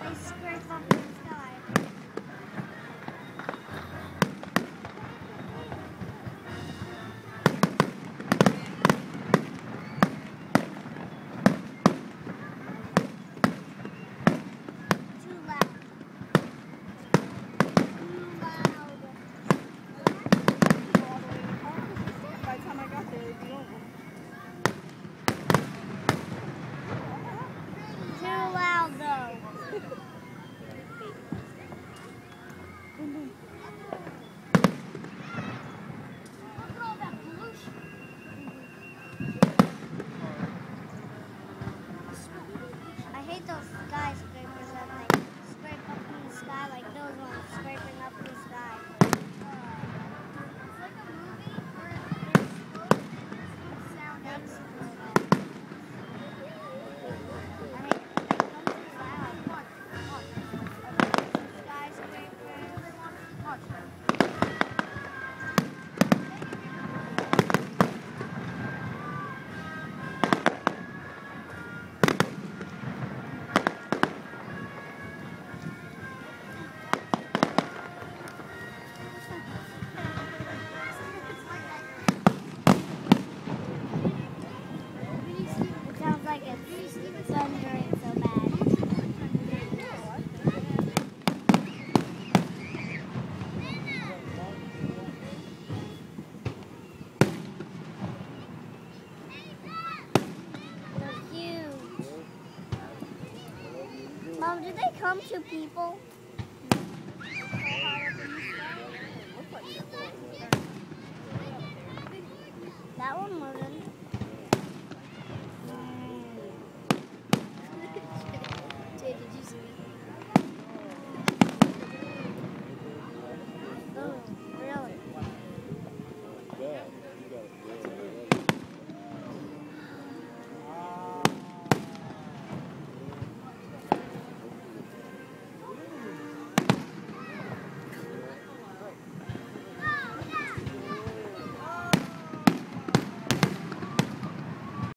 They scrape up in the sky. Too loud. By the time I got there, it'd be over. Too loud though. Look at all that pollution. I hate those skyscrapers that like scrape up in the sky, like those ones scraping up in the sky. It's like a movie where there's smoke and there's sound exploding. I hate it. It comes too loud. Skyscrapers. It sounds like it's thundering so bad. They're huge. Mom, do they come to people? That one wasn't.